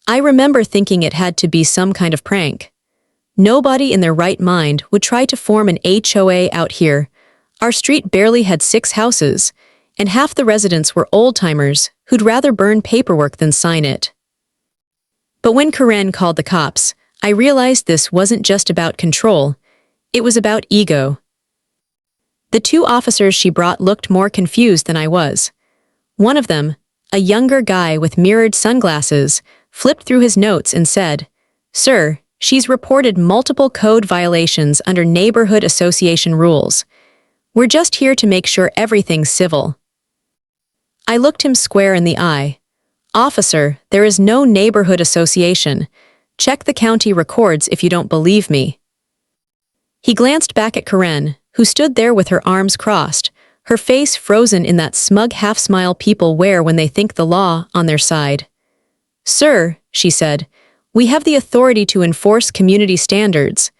I remember thinking it had to be some kind of prank. Nobody in their right mind would try to form an HOA out here. Our street barely had 6 houses, and half the residents were old-timers who'd rather burn paperwork than sign it. But when Karen called the cops, I realized this wasn't just about control, it was about ego. The 2 officers she brought looked more confused than I was. One of them, a younger guy with mirrored sunglasses, flipped through his notes and said, "Sir, she's reported multiple code violations under neighborhood association rules. We're just here to make sure everything's civil." I looked him square in the eye. "Officer, there is no neighborhood association. Check the county records if you don't believe me." He glanced back at Karen, who stood there with her arms crossed, her face frozen in that smug half-smile people wear when they think the law on their side. "Sir," she said, "we have the authority to enforce community standards.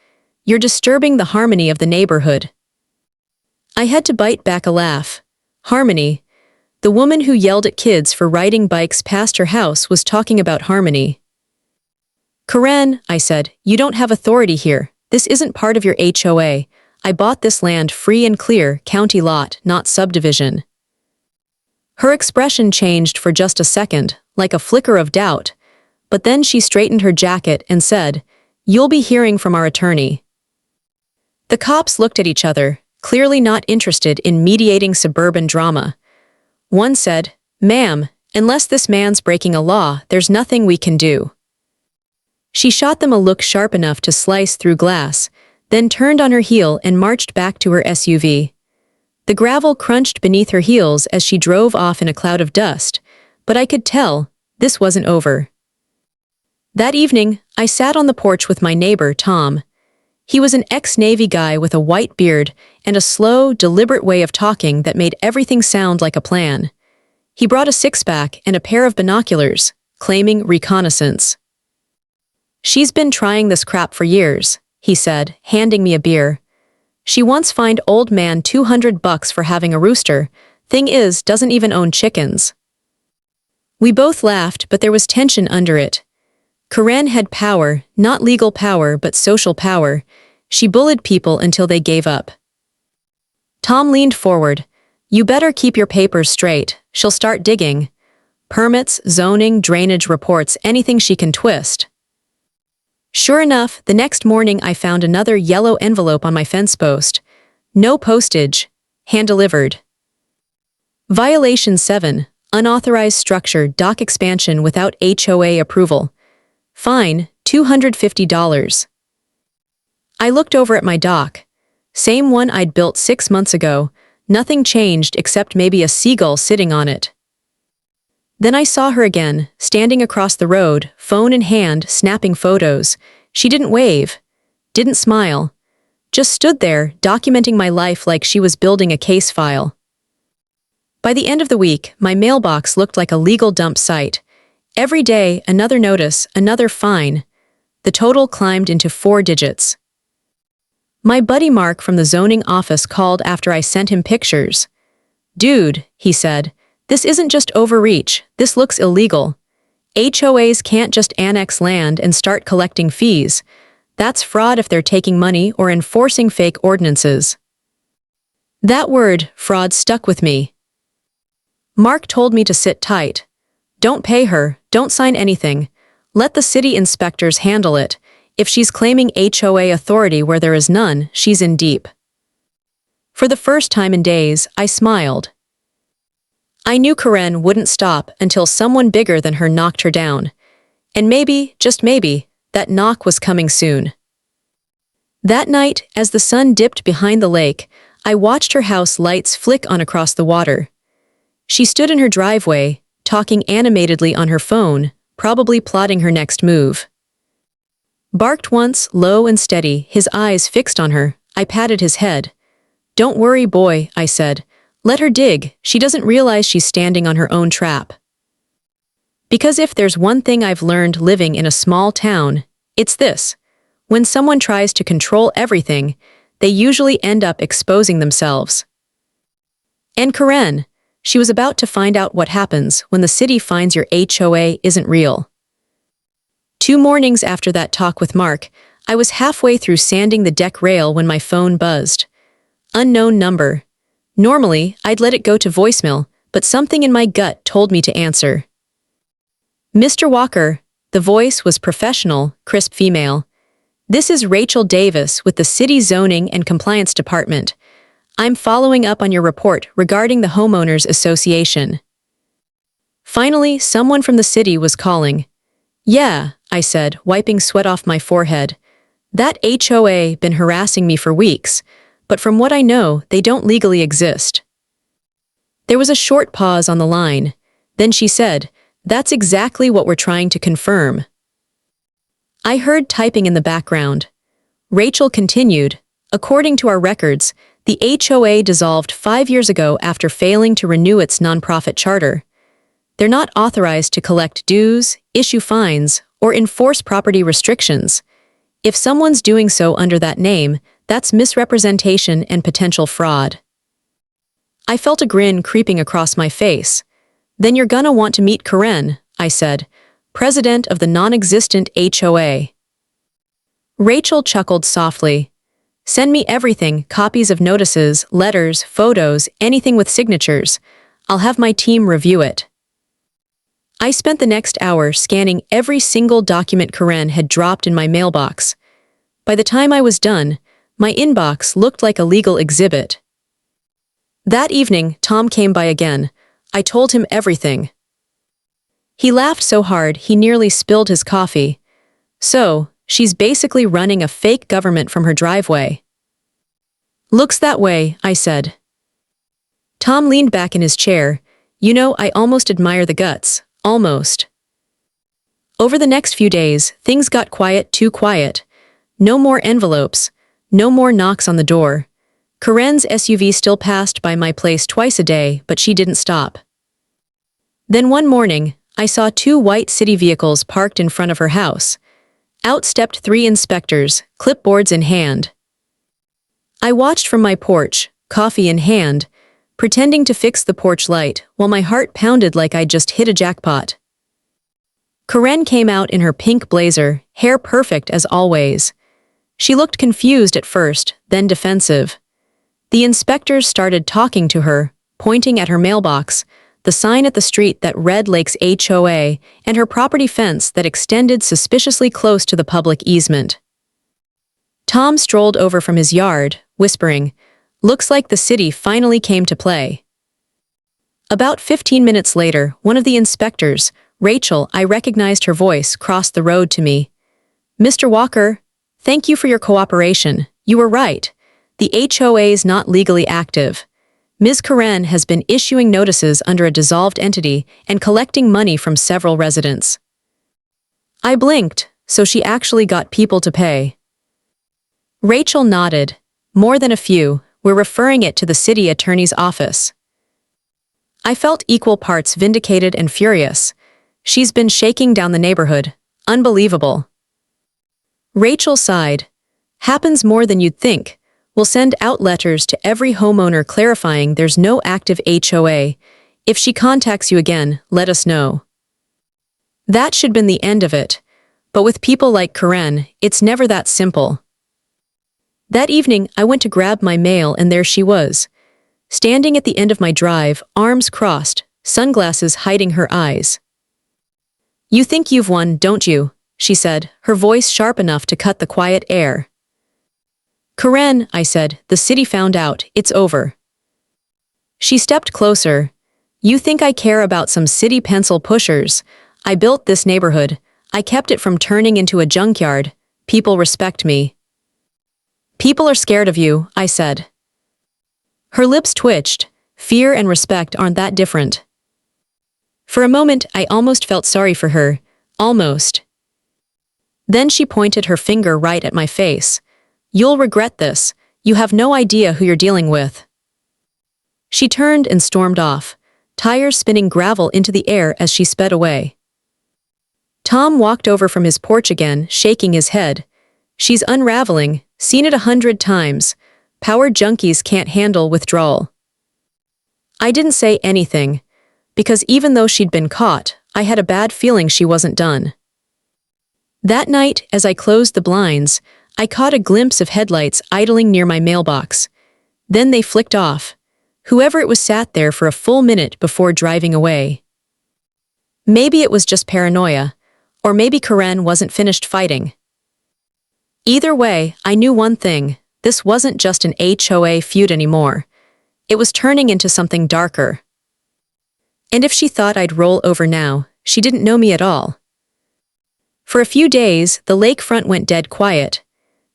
You're disturbing the harmony of the neighborhood." I had to bite back a laugh. Harmony. The woman who yelled at kids for riding bikes past her house was talking about harmony. "Karen," I said, "you don't have authority here. This isn't part of your HOA. I bought this land free and clear, county lot, not subdivision." Her expression changed for just a second, like a flicker of doubt, but then she straightened her jacket and said, "You'll be hearing from our attorney." The cops looked at each other, clearly not interested in mediating suburban drama. One said, "Ma'am, unless this man's breaking a law, there's nothing we can do." She shot them a look sharp enough to slice through glass, then turned on her heel and marched back to her SUV. The gravel crunched beneath her heels as she drove off in a cloud of dust, but I could tell this wasn't over. That evening, I sat on the porch with my neighbor, Tom. He was an ex-Navy guy with a white beard and a slow, deliberate way of talking that made everything sound like a plan. He brought a six-pack and a pair of binoculars, claiming reconnaissance. "She's been trying this crap for years," he said, handing me a beer. "She once fined old man $200 for having a rooster. Thing is, doesn't even own chickens." We both laughed, but there was tension under it. Karen had power, not legal power, but social power. She bullied people until they gave up. Tom leaned forward. "You better keep your papers straight. She'll start digging. Permits, zoning, drainage reports, anything she can twist." Sure enough, the next morning I found another yellow envelope on my fence post. No postage. Hand-delivered. Violation 7. Unauthorized structure, dock expansion without HOA approval. Fine, $250. I looked over at my dock. Same one I'd built 6 months ago. Nothing changed except maybe a seagull sitting on it. Then I saw her again, standing across the road, phone in hand, snapping photos. She didn't wave, didn't smile, just stood there, documenting my life like she was building a case file. By the end of the week, my mailbox looked like a legal dump site. Every day, another notice, another fine. The total climbed into 4 digits. My buddy Mark from the zoning office called after I sent him pictures. "Dude," he said, "this isn't just overreach, this looks illegal. HOAs can't just annex land and start collecting fees. That's fraud if they're taking money or enforcing fake ordinances." That word, fraud, stuck with me. Mark told me to sit tight. Don't pay her, don't sign anything. Let the city inspectors handle it. If she's claiming HOA authority where there is none, she's in deep. For the first time in days, I smiled. I knew Karen wouldn't stop until someone bigger than her knocked her down. And maybe, just maybe, that knock was coming soon. That night, as the sun dipped behind the lake, I watched her house lights flick on across the water. She stood in her driveway, talking animatedly on her phone, probably plotting her next move. Barked once, low and steady, his eyes fixed on her. I patted his head. "Don't worry, boy," I said. "Let her dig, she doesn't realize she's standing on her own trap." Because if there's one thing I've learned living in a small town, it's this. When someone tries to control everything, they usually end up exposing themselves. And Karen, she was about to find out what happens when the city finds your HOA isn't real. 2 mornings after that talk with Mark, I was halfway through sanding the deck rail when my phone buzzed. Unknown number. Normally, I'd let it go to voicemail, but something in my gut told me to answer. Mr. Walker, the voice was professional, crisp female. This is Rachel Davis with the City Zoning and Compliance Department. I'm following up on your report regarding the Homeowners Association. Finally, someone from the city was calling. Yeah, I said, wiping sweat off my forehead. That HOA been harassing me for weeks, but from what I know, they don't legally exist. There was a short pause on the line. Then she said, That's exactly what we're trying to confirm. I heard typing in the background. Rachel continued, According to our records, the HOA dissolved 5 years ago after failing to renew its nonprofit charter. They're not authorized to collect dues, issue fines, or enforce property restrictions. If someone's doing so under that name, that's misrepresentation and potential fraud. I felt a grin creeping across my face. Then you're gonna want to meet Karen, I said, president of the non-existent HOA. Rachel chuckled softly. Send me everything, copies of notices, letters, photos, anything with signatures. I'll have my team review it. I spent the next hour scanning every single document Karen had dropped in my mailbox. By the time I was done, my inbox looked like a legal exhibit. That evening, Tom came by again. I told him everything. He laughed so hard he nearly spilled his coffee. So, she's basically running a fake government from her driveway. Looks that way, I said. Tom leaned back in his chair. You know, I almost admire the guts. Almost. Over the next few days, things got quiet, too quiet. No more envelopes. No more knocks on the door. Karen's SUV still passed by my place twice a day, but she didn't stop. Then one morning, I saw 2 white city vehicles parked in front of her house. Out stepped 3 inspectors, clipboards in hand. I watched from my porch, coffee in hand, pretending to fix the porch light while my heart pounded like I'd just hit a jackpot. Karen came out in her pink blazer, hair perfect as always. She looked confused at first, then defensive. The inspectors started talking to her, pointing at her mailbox, the sign at the street that read Lakes HOA, and her property fence that extended suspiciously close to the public easement. Tom strolled over from his yard, whispering, Looks like the city finally came to play. About 15 minutes later, one of the inspectors, Rachel, I recognized her voice, crossed the road to me. Mr. Walker, thank you for your cooperation. You were right. The HOA is not legally active. Ms. Karen has been issuing notices under a dissolved entity and collecting money from several residents. I blinked, so she actually got people to pay. Rachel nodded. More than a few. We're referring it to the city attorney's office. I felt equal parts vindicated and furious. She's been shaking down the neighborhood. Unbelievable. Rachel sighed. Happens more than you'd think. We'll send out letters to every homeowner clarifying there's no active HOA. If she contacts you again, let us know. That should been the end of it. But with people like Karen, it's never that simple. That evening, I went to grab my mail and there she was. Standing at the end of my drive, arms crossed, sunglasses hiding her eyes. You think you've won, don't you? She said, her voice sharp enough to cut the quiet air. Karen, I said, the city found out, it's over. She stepped closer. You think I care about some city pencil pushers? I built this neighborhood. I kept it from turning into a junkyard. People respect me. People are scared of you, I said. Her lips twitched. Fear and respect aren't that different. For a moment, I almost felt sorry for her. Almost. Then she pointed her finger right at my face. You'll regret this. You have no idea who you're dealing with. She turned and stormed off, tires spinning gravel into the air as she sped away. Tom walked over from his porch again, shaking his head. She's unraveling, seen it 100 times. Power junkies can't handle withdrawal. I didn't say anything, because even though she'd been caught, I had a bad feeling she wasn't done. That night, as I closed the blinds, I caught a glimpse of headlights idling near my mailbox. Then they flicked off. Whoever it was sat there for a full minute before driving away. Maybe it was just paranoia, or maybe Karen wasn't finished fighting. Either way, I knew one thing: this wasn't just an HOA feud anymore. It was turning into something darker. And if she thought I'd roll over now, she didn't know me at all. For a few days, the lakefront went dead quiet.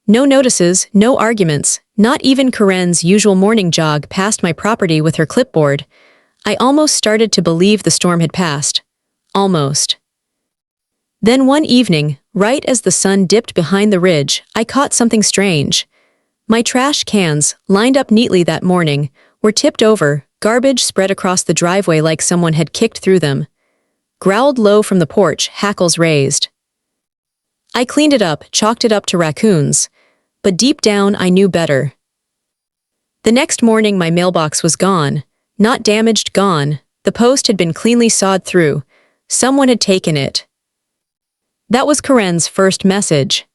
No notices, no arguments, not even Karen's usual morning jog past my property with her clipboard. I almost started to believe the storm had passed. Almost. Then one evening, right as the sun dipped behind the ridge, I caught something strange. My trash cans, lined up neatly that morning, were tipped over, garbage spread across the driveway like someone had kicked through them. Growled low from the porch, hackles raised. I cleaned it up, chalked it up to raccoons. But deep down, I knew better. The next morning, my mailbox was gone. Not damaged, gone. The post had been cleanly sawed through. Someone had taken it. That was Karen's first message.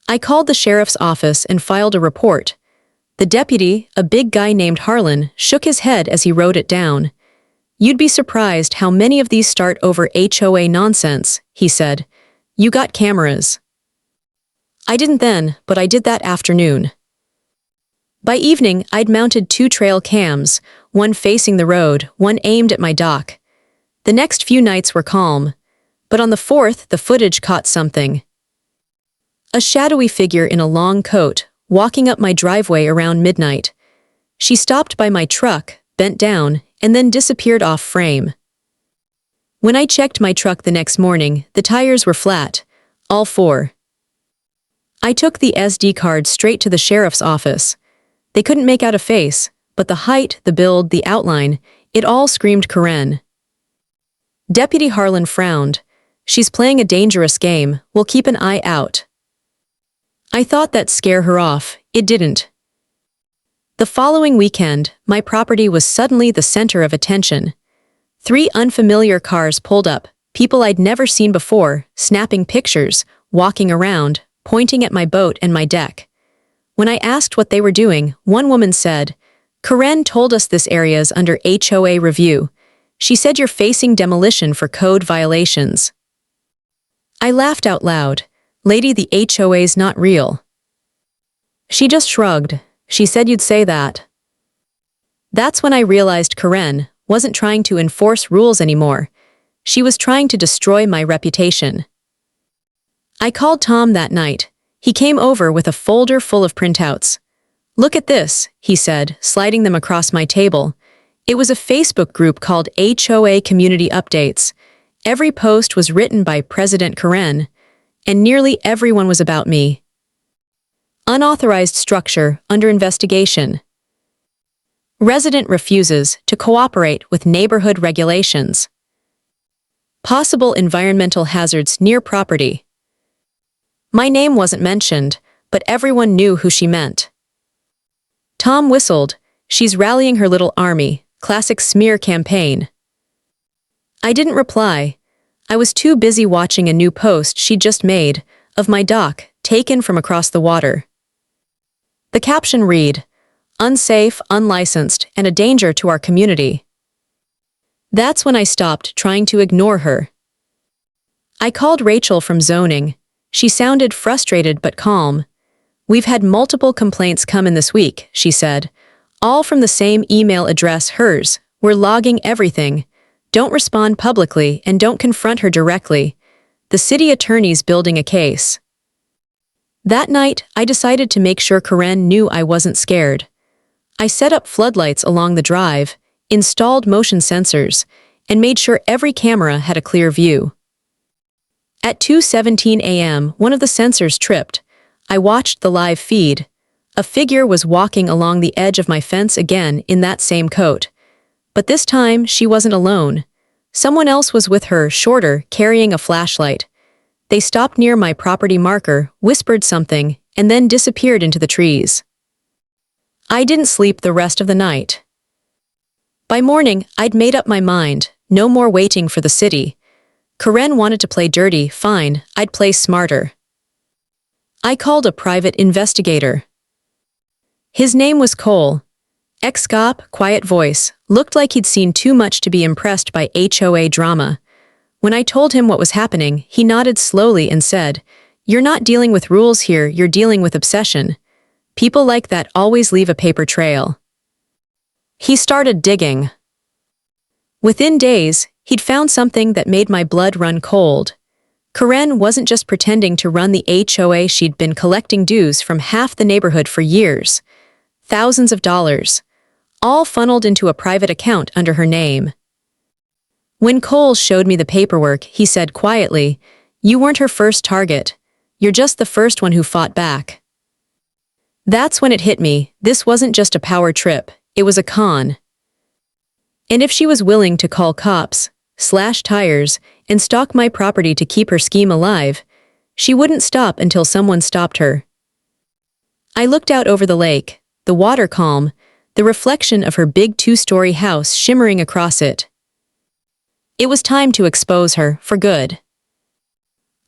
I called the sheriff's office and filed a report. The deputy, a big guy named Harlan, shook his head as he wrote it down. "You'd be surprised how many of these start over HOA nonsense," he said. "You got cameras." I didn't then, but I did that afternoon. By evening, I'd mounted 2 trail cams, one facing the road, one aimed at my dock. The next few nights were calm, but on the 4th, the footage caught something. A shadowy figure in a long coat, walking up my driveway around midnight. She stopped by my truck, bent down, and then disappeared off frame. When I checked my truck the next morning, the tires were flat, all 4. I took the SD card straight to the sheriff's office. They couldn't make out a face, but the height, the build, the outline, it all screamed Karen. Deputy Harlan frowned. "She's playing a dangerous game, we'll keep an eye out." I thought that'd scare her off. It didn't. The following weekend, my property was suddenly the center of attention. 3 unfamiliar cars pulled up, people I'd never seen before, snapping pictures, walking around, pointing at my boat and my deck. When I asked what they were doing, one woman said, "Karen told us this area's under HOA review. She said you're facing demolition for code violations." I laughed out loud. "Lady, the HOA's not real." She just shrugged. "She said you'd say that." That's when I realized Karen wasn't trying to enforce rules anymore. She was trying to destroy my reputation. I called Tom that night. He came over with a folder full of printouts. "Look at this," he said, sliding them across my table. It was a Facebook group called HOA Community Updates. Every post was written by President Karen, and nearly everyone was about me. Unauthorized structure under investigation. Resident refuses to cooperate with neighborhood regulations. Possible environmental hazards near property. My name wasn't mentioned, but everyone knew who she meant. Tom whistled. "She's rallying her little army, classic smear campaign." I didn't reply. I was too busy watching a new post she'd just made, of my dock, taken from across the water. The caption read, "Unsafe, unlicensed, and a danger to our community." That's when I stopped trying to ignore her. I called Rachel from zoning. She sounded frustrated but calm. "We've had multiple complaints come in this week," she said. "All from the same email address, hers. We're logging everything. Don't respond publicly and don't confront her directly. The city attorney's building a case." That night, I decided to make sure Karen knew I wasn't scared. I set up floodlights along the drive, installed motion sensors, and made sure every camera had a clear view. At 2:17 a.m., one of the sensors tripped. I watched the live feed. A figure was walking along the edge of my fence again in that same coat. But this time, she wasn't alone. Someone else was with her, shorter, carrying a flashlight. They stopped near my property marker, whispered something, and then disappeared into the trees. I didn't sleep the rest of the night. By morning, I'd made up my mind, no more waiting for the city. Karen wanted to play dirty, fine, I'd play smarter. I called a private investigator. His name was Cole. Ex-cop, quiet voice, looked like he'd seen too much to be impressed by HOA drama. When I told him what was happening, he nodded slowly and said, "You're not dealing with rules here, you're dealing with obsession. People like that always leave a paper trail." He started digging. Within days, he'd found something that made my blood run cold. Karen wasn't just pretending to run the HOA, she'd been collecting dues from half the neighborhood for years. Thousands of dollars, all funneled into a private account under her name. When Cole showed me the paperwork, he said quietly, "You weren't her first target. You're just the first one who fought back." That's when it hit me, this wasn't just a power trip, it was a con. And if she was willing to call cops, slash tires, and stalk my property to keep her scheme alive, she wouldn't stop until someone stopped her. I looked out over the lake, the water calm, the reflection of her big two-story house shimmering across it. It was time to expose her, for good.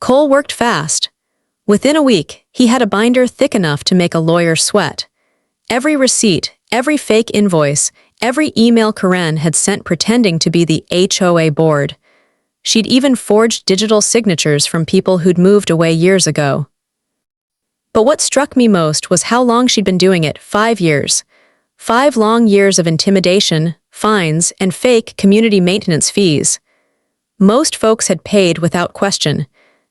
Cole worked fast. Within a week, he had a binder thick enough to make a lawyer sweat. Every receipt, every fake invoice, every email Karen had sent pretending to be the HOA board. She'd even forged digital signatures from people who'd moved away years ago. But what struck me most was how long she'd been doing it, 5 years. 5 long years of intimidation, fines, and fake community maintenance fees. Most folks had paid without question.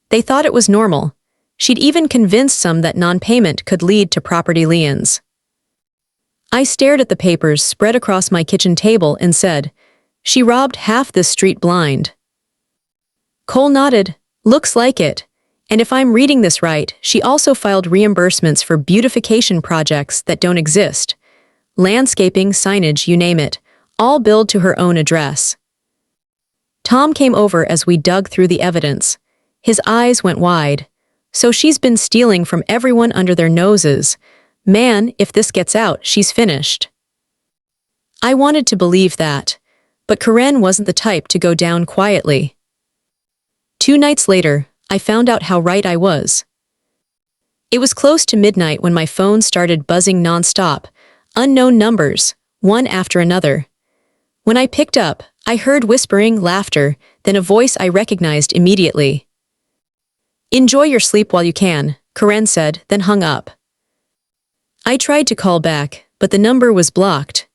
They thought it was normal. She'd even convinced some that non-payment could lead to property liens. I stared at the papers spread across my kitchen table and said, "She robbed half this street blind." Cole nodded, "Looks like it. And if I'm reading this right, she also filed reimbursements for beautification projects that don't exist. Landscaping, signage, you name it, all billed to her own address." Tom came over as we dug through the evidence. His eyes went wide. So she's been stealing from everyone under their noses. Man, if this gets out, she's finished. I wanted to believe that, but Karen wasn't the type to go down quietly. 2 nights later, I found out how right I was. It was close to midnight when my phone started buzzing nonstop, unknown numbers, one after another. When I picked up, I heard whispering, laughter, then a voice I recognized immediately. "Enjoy your sleep while you can," Karen said, then hung up. I tried to call back, but the number was blocked.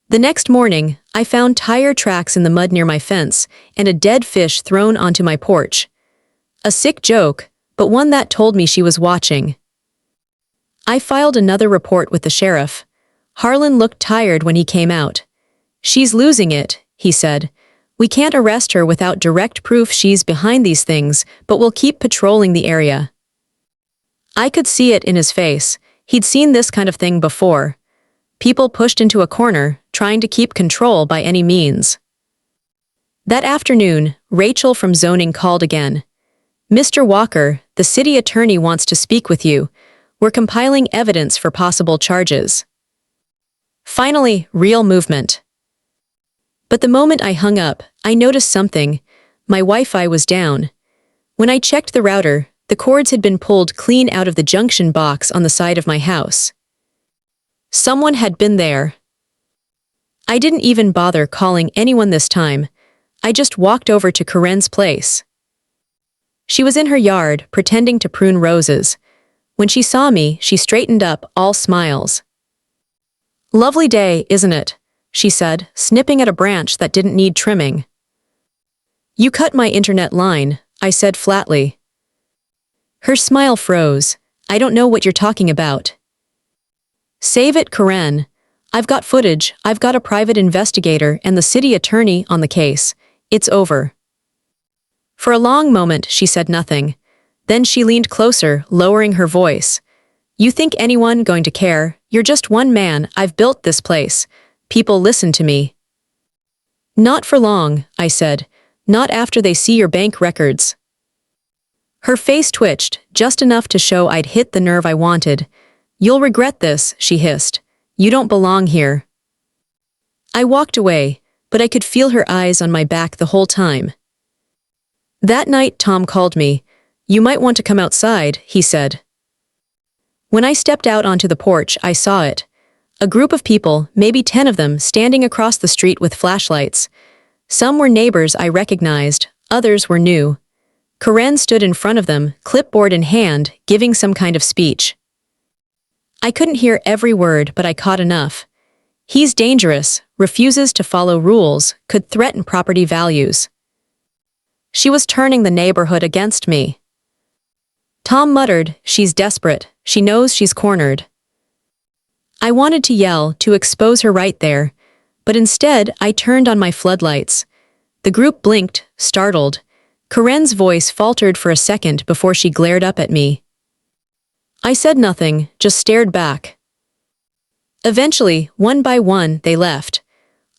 The next morning, I found tire tracks in the mud near my fence and a dead fish thrown onto my porch. A sick joke, but one that told me she was watching. I filed another report with the sheriff. Harlan looked tired when he came out. "She's losing it," he said. "We can't arrest her without direct proof she's behind these things, but we'll keep patrolling the area." I could see it in his face. He'd seen this kind of thing before. People pushed into a corner, trying to keep control by any means. That afternoon, Rachel from zoning called again. "Mr. Walker, the city attorney wants to speak with you. We're compiling evidence for possible charges." Finally, real movement. But the moment I hung up, I noticed something. My Wi-Fi was down. When I checked the router, the cords had been pulled clean out of the junction box on the side of my house. Someone had been there. I didn't even bother calling anyone this time. I just walked over to Karen's place. She was in her yard, pretending to prune roses. When she saw me, she straightened up, all smiles. "Lovely day, isn't it?" she said, snipping at a branch that didn't need trimming. "You cut my internet line," I said flatly. Her smile froze. "I don't know what you're talking about." "Save it, Karen. I've got footage, I've got a private investigator and the city attorney on the case. It's over." For a long moment, she said nothing. Then she leaned closer, lowering her voice. "You think anyone going to care? You're just one man, I've built this place. People listen to me." "Not for long," I said. "Not after they see your bank records." Her face twitched, just enough to show I'd hit the nerve I wanted. "You'll regret this," she hissed. "You don't belong here." I walked away, but I could feel her eyes on my back the whole time. That night, Tom called me. "You might want to come outside," he said. When I stepped out onto the porch, I saw it. A group of people, maybe 10 of them, standing across the street with flashlights. Some were neighbors I recognized, others were new. Karen stood in front of them, clipboard in hand, giving some kind of speech. I couldn't hear every word, but I caught enough. "He's dangerous, refuses to follow rules, could threaten property values." She was turning the neighborhood against me. Tom muttered, "She's desperate. She knows she's cornered." I wanted to yell, to expose her right there, but instead I turned on my floodlights. The group blinked, startled. Karen's voice faltered for a second before she glared up at me. I said nothing, just stared back. Eventually, one by one, they left.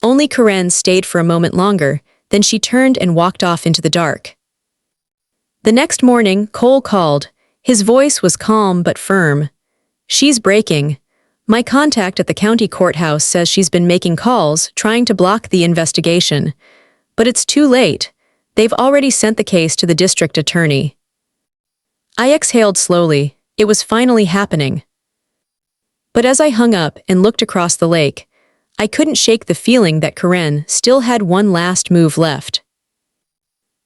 Only Karen stayed for a moment longer, then she turned and walked off into the dark. The next morning, Cole called. His voice was calm but firm. "She's breaking. My contact at the county courthouse says she's been making calls, trying to block the investigation. But it's too late. They've already sent the case to the district attorney." I exhaled slowly. It was finally happening. But as I hung up and looked across the lake, I couldn't shake the feeling that Karen still had one last move left.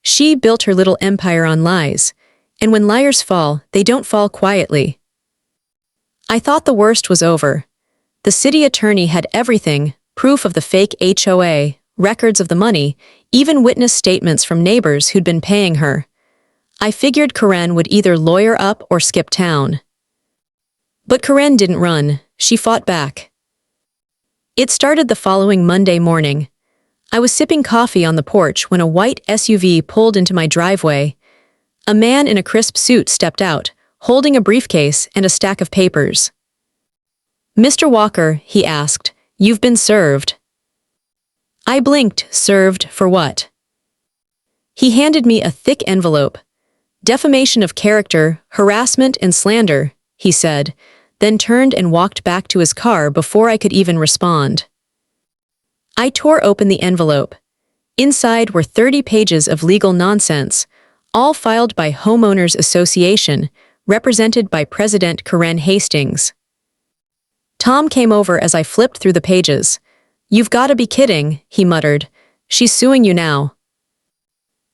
She built her little empire on lies, and when liars fall, they don't fall quietly. I thought the worst was over. The city attorney had everything, proof of the fake HOA, records of the money, even witness statements from neighbors who'd been paying her. I figured Karen would either lawyer up or skip town. But Karen didn't run, she fought back. It started the following Monday morning. I was sipping coffee on the porch when a white SUV pulled into my driveway. A man in a crisp suit stepped out, holding a briefcase and a stack of papers. "Mr. Walker," he asked, "you've been served." I blinked. Served for what? He handed me a thick envelope. "Defamation of character, harassment and slander," he said, then turned and walked back to his car before I could even respond. I tore open the envelope. Inside were 30 pages of legal nonsense, all filed by Homeowners Association, represented by President Karen Hastings. Tom came over as I flipped through the pages. "You've got to be kidding," he muttered. "She's suing you now."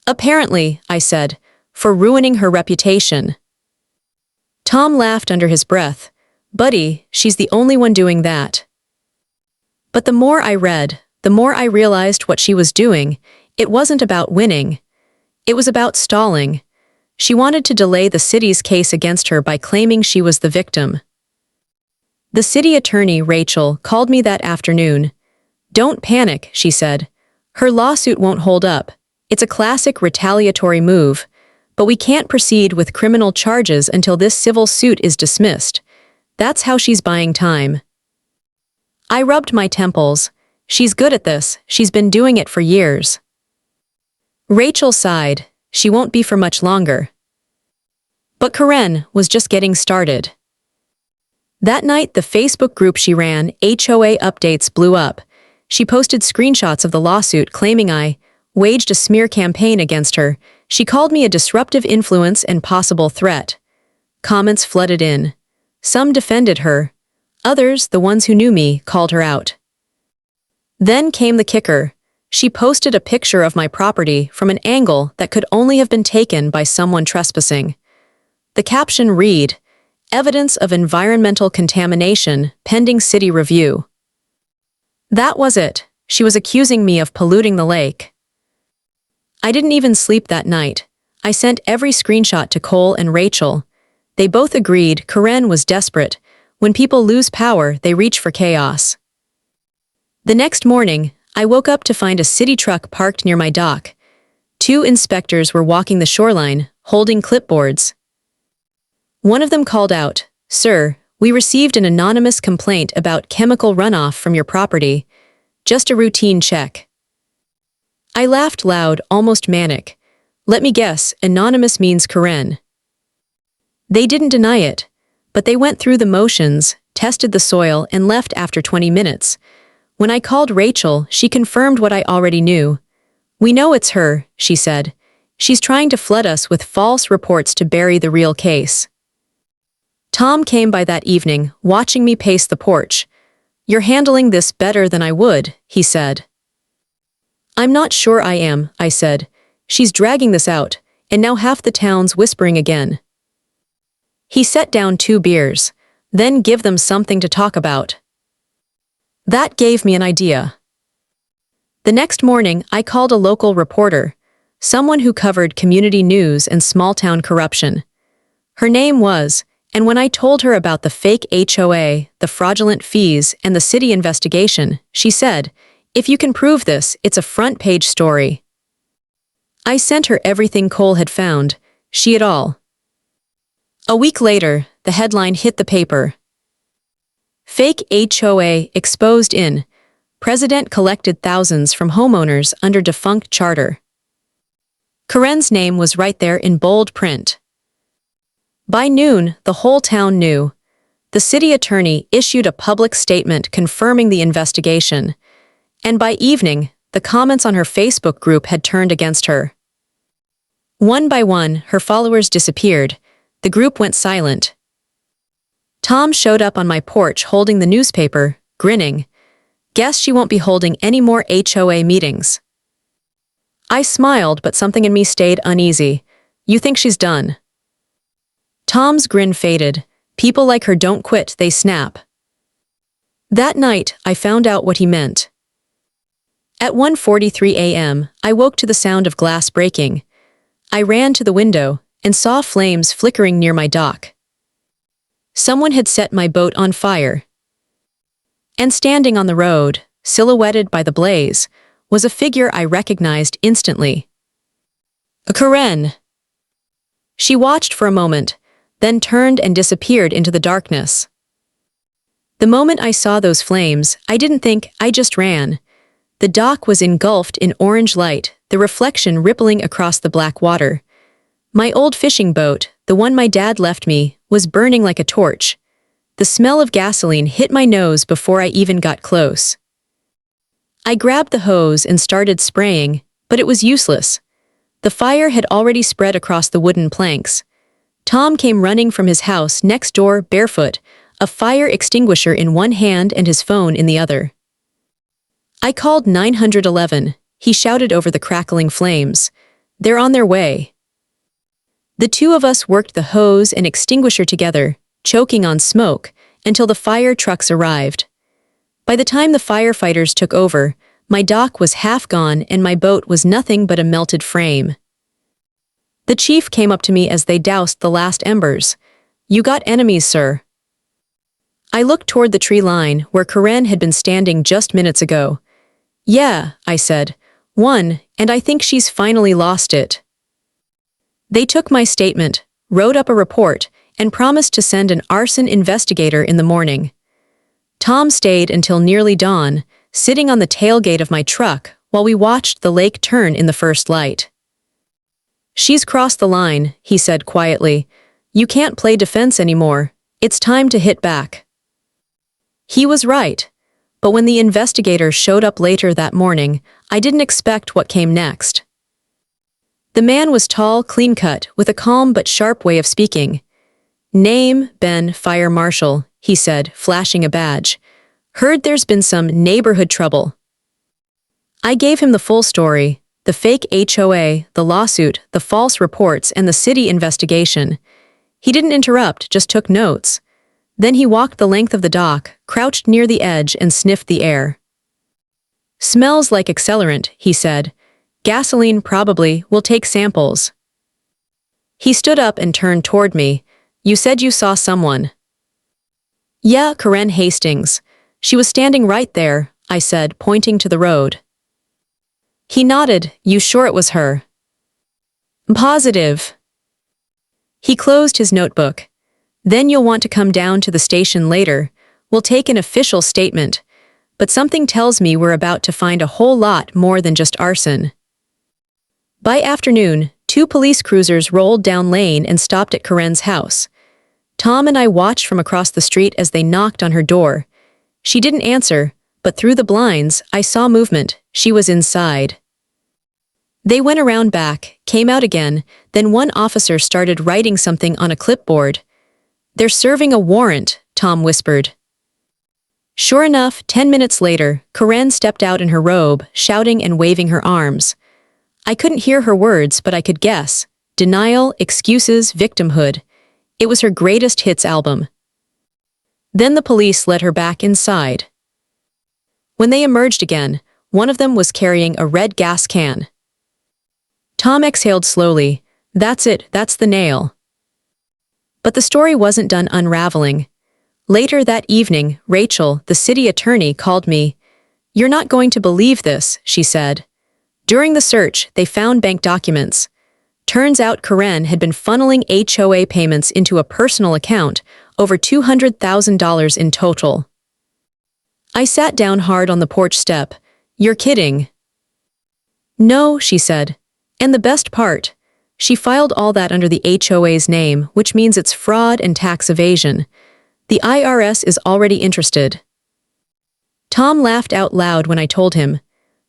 "Apparently," I said, "for ruining her reputation." Tom laughed under his breath. "Buddy, she's the only one doing that." But the more I read, the more I realized what she was doing. It wasn't about winning. It was about stalling. She wanted to delay the city's case against her by claiming she was the victim. The city attorney, Rachel, called me that afternoon. "Don't panic," she said. "Her lawsuit won't hold up. It's a classic retaliatory move. But we can't proceed with criminal charges until this civil suit is dismissed. That's how she's buying time." I rubbed my temples. "She's good at this. She's been doing it for years." Rachel sighed. "She won't be for much longer." But Karen was just getting started. That night, the Facebook group she ran, HOA Updates, blew up. She posted screenshots of the lawsuit claiming I waged a smear campaign against her. She called me a disruptive influence and possible threat. Comments flooded in. Some defended her. Others, the ones who knew me, called her out. Then came the kicker. She posted a picture of my property from an angle that could only have been taken by someone trespassing. The caption read, "Evidence of environmental contamination, pending city review." That was it. She was accusing me of polluting the lake. I didn't even sleep that night. I sent every screenshot to Cole and Rachel. They both agreed Karen was desperate. When people lose power, they reach for chaos. The next morning, I woke up to find a city truck parked near my dock. 2 inspectors were walking the shoreline, holding clipboards. One of them called out, "Sir, we received an anonymous complaint about chemical runoff from your property. Just a routine check." I laughed loud, almost manic. "Let me guess, anonymous means Karen." They didn't deny it, but they went through the motions, tested the soil, and left after 20 minutes. When I called Rachel, she confirmed what I already knew. "We know it's her," she said. She's trying to flood us with false reports to bury the real case. Tom came by that evening, watching me pace the porch. "You're handling this better than I would," he said. "I'm not sure I am," I said. "She's dragging this out, and now half the town's whispering again." He set down 2 beers. "Then give them something to talk about." That gave me an idea. The next morning, I called a local reporter, someone who covered community news and small-town corruption. Her name was, and when I told her about the fake HOA, the fraudulent fees, and the city investigation, she said, "If you can prove this, it's a front-page story." I sent her everything Cole had found, she et al. A week later, the headline hit the paper. "Fake HOA exposed in. President collected thousands from homeowners under defunct charter." Karen's name was right there in bold print. By noon, the whole town knew. The city attorney issued a public statement confirming the investigation, and by evening, the comments on her Facebook group had turned against her. One by one, her followers disappeared. The group went silent. Tom showed up on my porch holding the newspaper, grinning. "Guess she won't be holding any more HOA meetings." I smiled, but something in me stayed uneasy. "You think she's done?" Tom's grin faded. "People like her don't quit, they snap." That night, I found out what he meant. At 1:43 a.m., I woke to the sound of glass breaking. I ran to the window and saw flames flickering near my dock. Someone had set my boat on fire. And standing on the road, silhouetted by the blaze, was a figure I recognized instantly. Karen. She watched for a moment, then turned and disappeared into the darkness. The moment I saw those flames, I didn't think, I just ran. The dock was engulfed in orange light, the reflection rippling across the black water. My old fishing boat, the one my dad left me, was burning like a torch. The smell of gasoline hit my nose before I even got close. I grabbed the hose and started spraying, but it was useless. The fire had already spread across the wooden planks. Tom came running from his house next door barefoot, a fire extinguisher in one hand and his phone in the other. I called 911. He shouted over the crackling flames. "They're on their way." The 2 of us worked the hose and extinguisher together, choking on smoke, until the fire trucks arrived. By the time the firefighters took over, my dock was half gone and my boat was nothing but a melted frame. The chief came up to me as they doused the last embers. "You got enemies, sir." I looked toward the tree line where Karen had been standing just minutes ago. "Yeah," I said. "One, and I think she's finally lost it." They took my statement, wrote up a report, and promised to send an arson investigator in the morning. Tom stayed until nearly dawn, sitting on the tailgate of my truck while we watched the lake turn in the first light. "She's crossed the line," he said quietly. "You can't play defense anymore. It's time to hit back." He was right, but when the investigator showed up later that morning, I didn't expect what came next. The man was tall, clean-cut, with a calm but sharp way of speaking. "Name, Ben, Fire Marshal," he said, flashing a badge. "Heard there's been some neighborhood trouble." I gave him the full story, the fake HOA, the lawsuit, the false reports, and the city investigation. He didn't interrupt, just took notes. Then he walked the length of the dock, crouched near the edge, and sniffed the air. "Smells like accelerant," he said. "Gasoline probably, we'll take samples." He stood up and turned toward me. "You said you saw someone." "Yeah, Karen Hastings. She was standing right there," I said, pointing to the road. He nodded. "You sure it was her?" "Positive." He closed his notebook. "Then you'll want to come down to the station later. We'll take an official statement. But something tells me we're about to find a whole lot more than just arson." By afternoon, 2 police cruisers rolled down lane and stopped at Karen's house. Tom and I watched from across the street as they knocked on her door. She didn't answer, but through the blinds, I saw movement. She was inside. They went around back, came out again, then one officer started writing something on a clipboard. "They're serving a warrant," Tom whispered. Sure enough, 10 minutes later, Karen stepped out in her robe, shouting and waving her arms. I couldn't hear her words, but I could guess. Denial, excuses, victimhood. It was her greatest hits album. Then the police led her back inside. When they emerged again, one of them was carrying a red gas can. Tom exhaled slowly. That's it, that's the nail. But the story wasn't done unraveling. Later that evening, Rachel, the city attorney, called me. "You're not going to believe this," she said. During the search, they found bank documents. Turns out Karen had been funneling HOA payments into a personal account, over $200,000 in total. I sat down hard on the porch step. "You're kidding." "No," she said. "And the best part, she filed all that under the HOA's name, which means it's fraud and tax evasion. The IRS is already interested." Tom laughed out loud when I told him.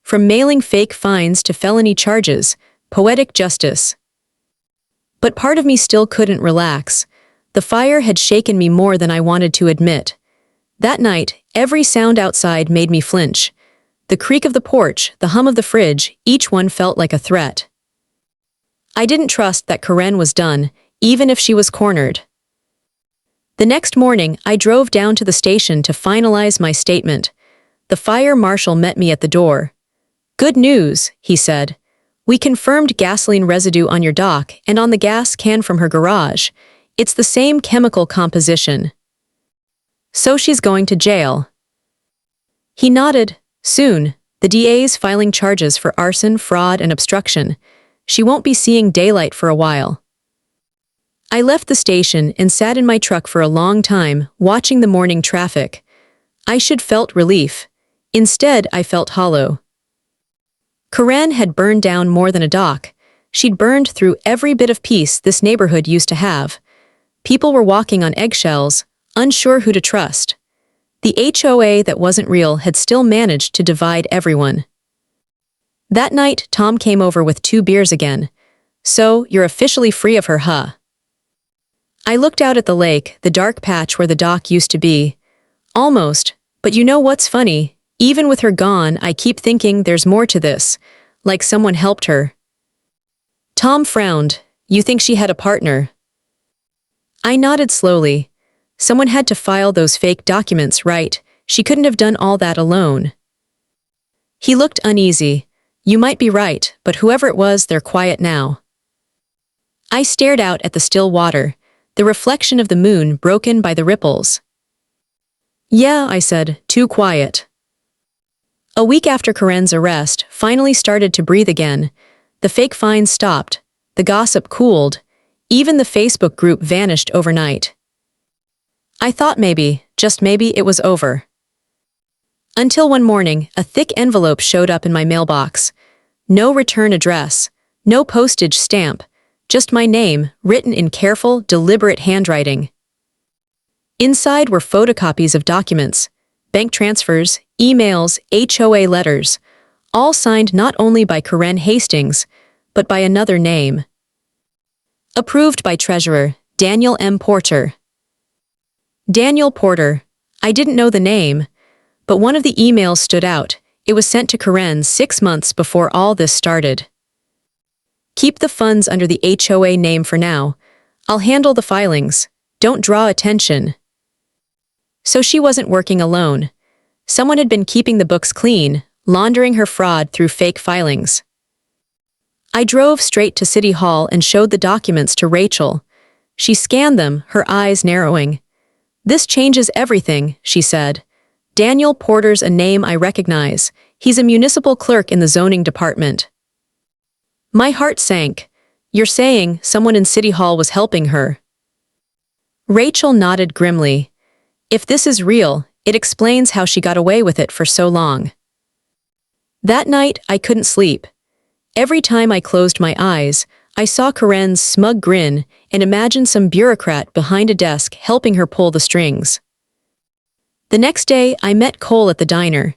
From mailing fake fines to felony charges, poetic justice. But part of me still couldn't relax. The fire had shaken me more than I wanted to admit. That night, every sound outside made me flinch. The creak of the porch, the hum of the fridge, each one felt like a threat. I didn't trust that Karen was done, even if she was cornered. The next morning, I drove down to the station to finalize my statement. The fire marshal met me at the door. "Good news," he said. "We confirmed gasoline residue on your dock and on the gas can from her garage. It's the same chemical composition. So she's going to jail." He nodded. "Soon. The DA's filing charges for arson, fraud, and obstruction. She won't be seeing daylight for a while." I left the station and sat in my truck for a long time, watching the morning traffic. I should felt relief. Instead, I felt hollow. Karen had burned down more than a dock. She'd burned through every bit of peace this neighborhood used to have. People were walking on eggshells, unsure who to trust. The HOA that wasn't real had still managed to divide everyone. That night, Tom came over with 2 beers again. "So, you're officially free of her, huh?" I looked out at the lake, the dark patch where the dock used to be. "Almost, but you know what's funny? Even with her gone, I keep thinking there's more to this, like someone helped her." Tom frowned. "You think she had a partner?" I nodded slowly. "Someone had to file those fake documents, right? She couldn't have done all that alone." He looked uneasy. "You might be right, but whoever it was, they're quiet now." I stared out at the still water, the reflection of the moon broken by the ripples. "Yeah," I said, "too quiet." A week after Karen's arrest, finally started to breathe again. The fake fines stopped. The gossip cooled. Even the Facebook group vanished overnight. I thought maybe, just maybe, it was over. Until one morning, a thick envelope showed up in my mailbox. No return address, no postage stamp, just my name, written in careful, deliberate handwriting. Inside were photocopies of documents, bank transfers, emails, HOA letters, all signed not only by Karen Hastings, but by another name. Approved by Treasurer Daniel M. Porter. Daniel Porter. I didn't know the name, but one of the emails stood out. It was sent to Karen 6 months before all this started. "Keep the funds under the HOA name for now. I'll handle the filings. Don't draw attention." So she wasn't working alone. Someone had been keeping the books clean, laundering her fraud through fake filings. I drove straight to City Hall and showed the documents to Rachel. She scanned them, her eyes narrowing. "This changes everything," she said. "Daniel Porter's a name I recognize. He's a municipal clerk in the zoning department." My heart sank. "You're saying someone in City Hall was helping her?" Rachel nodded grimly. "If this is real, it explains how she got away with it for so long." That night, I couldn't sleep. Every time I closed my eyes, I saw Karen's smug grin and imagined some bureaucrat behind a desk helping her pull the strings. The next day, I met Cole at the diner.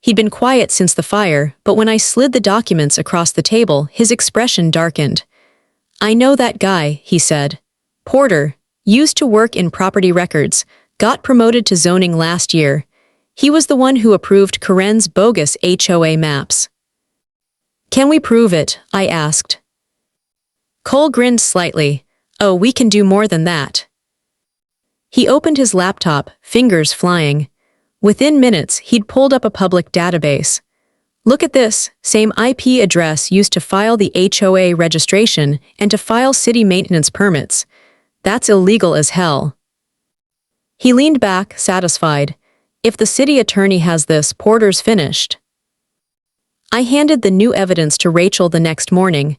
He'd been quiet since the fire, but when I slid the documents across the table, his expression darkened. "I know that guy," he said. "Porter, used to work in property records, got promoted to zoning last year. He was the one who approved Karen's bogus HOA maps." "Can we prove it?" I asked. Cole grinned slightly. "Oh, we can do more than that." He opened his laptop, fingers flying. Within minutes, he'd pulled up a public database. "Look at this, same IP address used to file the HOA registration and to file city maintenance permits. That's illegal as hell." He leaned back, satisfied. "If the city attorney has this, Porter's finished." I handed the new evidence to Rachel the next morning.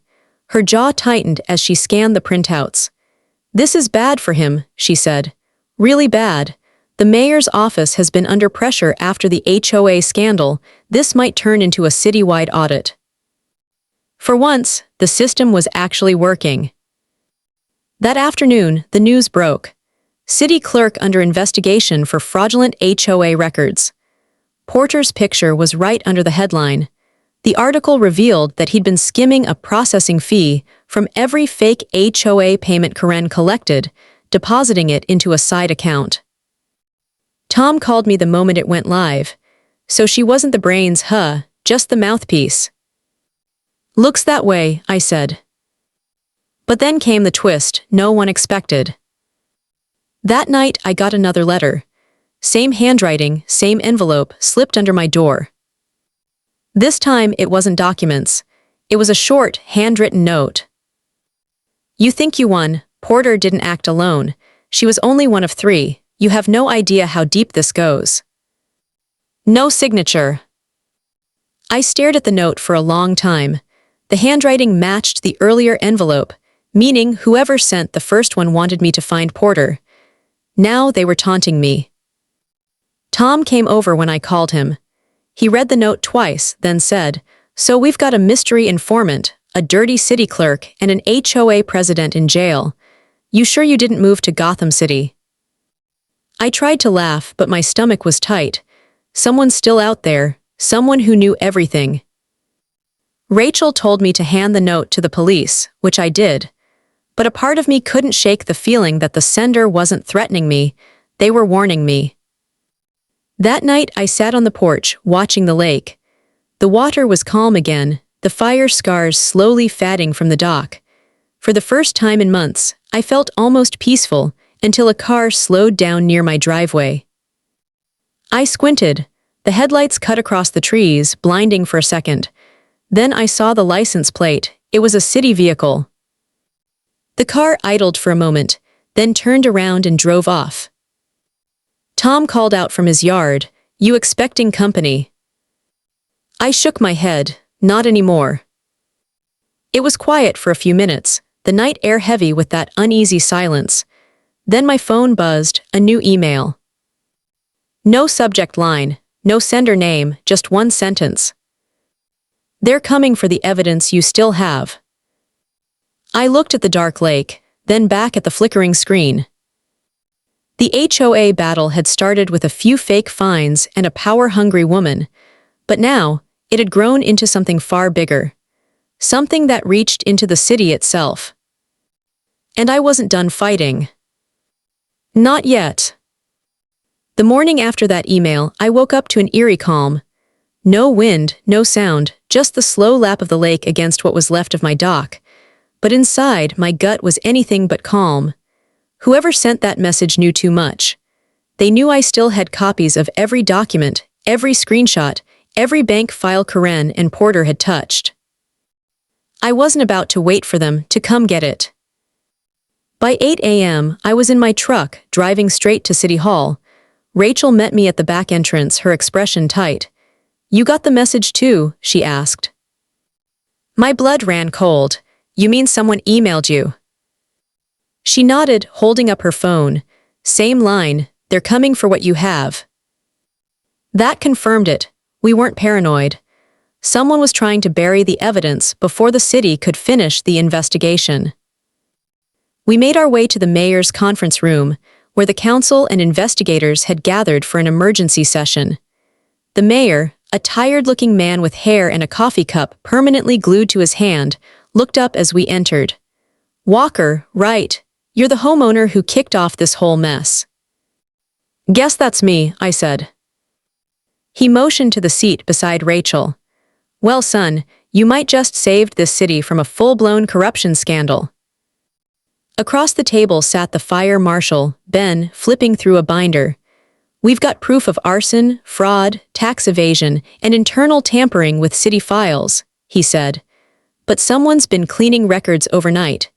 Her jaw tightened as she scanned the printouts. "This is bad for him," she said. "Really bad. The mayor's office has been under pressure after the HOA scandal. This might turn into a citywide audit." For once, the system was actually working. That afternoon, the news broke. City clerk under investigation for fraudulent HOA records. Porter's picture was right under the headline. The article revealed that he'd been skimming a processing fee from every fake HOA payment Karen collected, depositing it into a side account. Tom called me the moment it went live. "So she wasn't the brains, huh? Just the mouthpiece." "Looks that way," I said. But then came the twist no one expected. That night, I got another letter. Same handwriting, same envelope, slipped under my door. This time, it wasn't documents. It was a short, handwritten note. "You think you won. Porter didn't act alone. She was only one of 3. You have no idea how deep this goes." No signature. I stared at the note for a long time. The handwriting matched the earlier envelope, meaning whoever sent the first one wanted me to find Porter. Now they were taunting me. Tom came over when I called him. He read the note twice, then said, "So we've got a mystery informant, a dirty city clerk, and an HOA president in jail. You sure you didn't move to Gotham City?" I tried to laugh, but my stomach was tight. Someone's still out there, someone who knew everything. Rachel told me to hand the note to the police, which I did. But a part of me couldn't shake the feeling that the sender wasn't threatening me, they were warning me. That night I sat on the porch, watching the lake. The water was calm again, the fire scars slowly fading from the dock. For the first time in months, I felt almost peaceful, until a car slowed down near my driveway. I squinted. The headlights cut across the trees, blinding for a second. Then I saw the license plate. It was a city vehicle. The car idled for a moment, then turned around and drove off. Tom called out from his yard, "You expecting company?" I shook my head. Not anymore. It was quiet for a few minutes, the night air heavy with that uneasy silence. Then my phone buzzed, a new email. No subject line, no sender name, just one sentence. "They're coming for the evidence you still have." I looked at the dark lake, then back at the flickering screen. The HOA battle had started with a few fake fines and a power-hungry woman, but now it had grown into something far bigger. Something that reached into the city itself. And I wasn't done fighting. Not yet. The morning after that email, I woke up to an eerie calm. No wind, no sound, just the slow lap of the lake against what was left of my dock. But inside, my gut was anything but calm. Whoever sent that message knew too much. They knew I still had copies of every document, every screenshot, every bank file Karen and Porter had touched. I wasn't about to wait for them to come get it. By 8 a.m., I was in my truck, driving straight to City Hall. Rachel met me at the back entrance, her expression tight. "You got the message too?" she asked. My blood ran cold. "You mean someone emailed you?" She nodded, holding up her phone. "Same line, they're coming for what you have." That confirmed it. We weren't paranoid. Someone was trying to bury the evidence before the city could finish the investigation. We made our way to the mayor's conference room, where the council and investigators had gathered for an emergency session. The mayor, a tired-looking man with hair and a coffee cup permanently glued to his hand, looked up as we entered. "Walker, right. You're the homeowner who kicked off this whole mess." "Guess that's me," I said. He motioned to the seat beside Rachel. "Well, son, you might just saved this city from a full-blown corruption scandal." Across the table sat the fire marshal, Ben, flipping through a binder. "We've got proof of arson, fraud, tax evasion, and internal tampering with city files," he said. "But someone's been cleaning records overnight.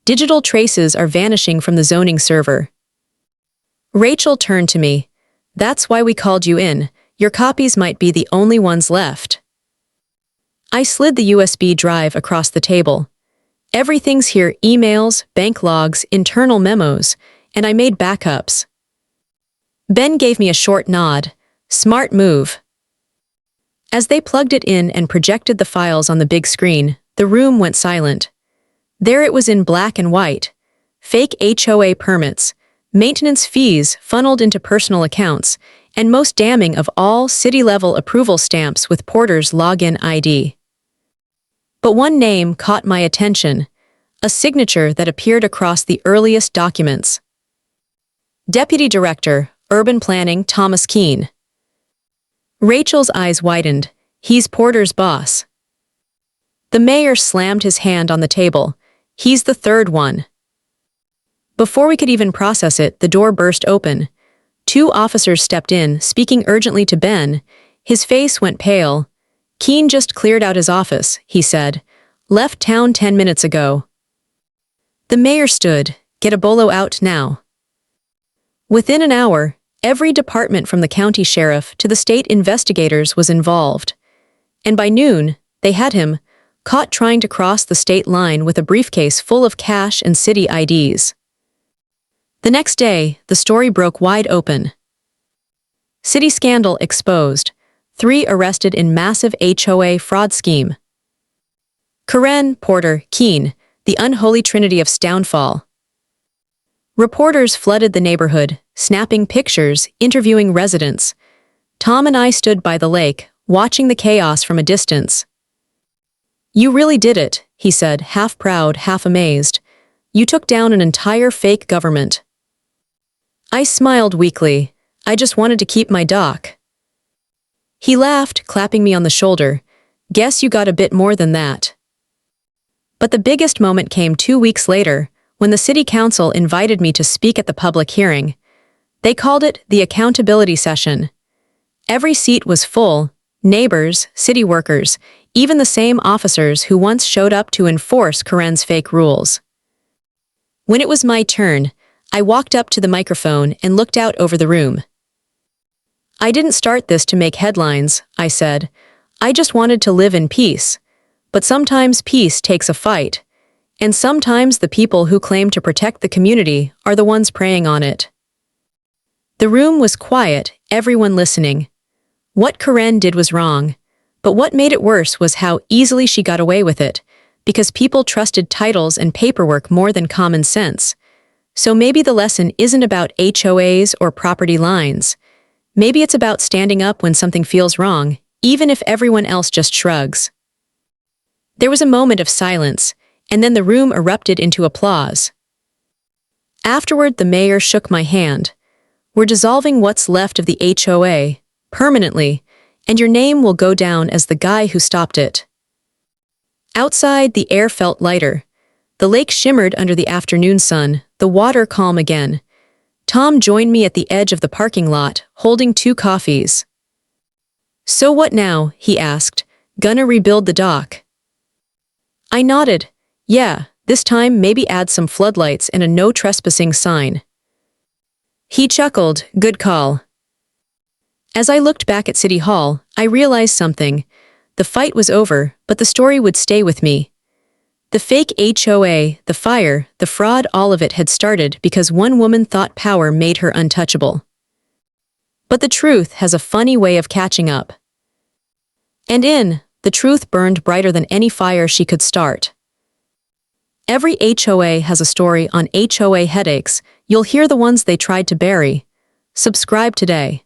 Digital traces are vanishing from the zoning server." Rachel turned to me. "That's why we called you in. Your copies might be the only ones left." I slid the USB drive across the table. "Everything's here: emails, bank logs, internal memos, and I made backups." Ben gave me a short nod. "Smart move." As they plugged it in and projected the files on the big screen, the room went silent. There it was in black and white. Fake HOA permits, maintenance fees funneled into personal accounts, and most damning of all, city-level approval stamps with Porter's login ID. But one name caught my attention, a signature that appeared across the earliest documents. Deputy Director, Urban Planning, Thomas Keene. Rachel's eyes widened. "He's Porter's boss." The mayor slammed his hand on the table. "He's the third one." Before we could even process it, the door burst open. Two officers stepped in, speaking urgently to Ben. His face went pale. "Keene just cleared out his office," he said. "Left town 10 minutes ago." The mayor stood. "Get a bolo out now." Within an hour, every department from the county sheriff to the state investigators was involved. And by noon, they had him, caught trying to cross the state line with a briefcase full of cash and city IDs. The next day, the story broke wide open. City scandal exposed. 3 arrested in massive HOA fraud scheme. Karen, Porter, Keene, the unholy trinity of downfall. Reporters flooded the neighborhood, snapping pictures, interviewing residents. Tom and I stood by the lake, watching the chaos from a distance. "You really did it," he said, half proud, half amazed. "You took down an entire fake government." I smiled weakly. "I just wanted to keep my dock." He laughed, clapping me on the shoulder. "Guess you got a bit more than that." But the biggest moment came 2 weeks later, when the city council invited me to speak at the public hearing. They called it the accountability session. Every seat was full: neighbors, city workers, even the same officers who once showed up to enforce Karen's fake rules. When it was my turn, I walked up to the microphone and looked out over the room. "I didn't start this to make headlines," I said. "I just wanted to live in peace. But sometimes peace takes a fight. And sometimes the people who claim to protect the community are the ones preying on it." The room was quiet, everyone listening. What Karen did was wrong, but what made it worse was how easily she got away with it, because people trusted titles and paperwork more than common sense. So maybe the lesson isn't about HOAs or property lines. Maybe it's about standing up when something feels wrong, even if everyone else just shrugs. There was a moment of silence, and then the room erupted into applause. Afterward, the mayor shook my hand. "We're dissolving what's left of the HOA, permanently, and your name will go down as the guy who stopped it." Outside, the air felt lighter. The lake shimmered under the afternoon sun, the water calm again. Tom joined me at the edge of the parking lot, holding 2 coffees. "So what now?" he asked. "Gonna rebuild the dock?" I nodded. "Yeah, this time maybe add some floodlights and a no trespassing sign." He chuckled. "Good call." As I looked back at City Hall, I realized something. The fight was over, but the story would stay with me. The fake HOA, the fire, the fraud, all of it had started because one woman thought power made her untouchable. But the truth has a funny way of catching up. The truth burned brighter than any fire she could start. Every HOA has a story on HOA Headaches. You'll hear the ones they tried to bury. Subscribe today.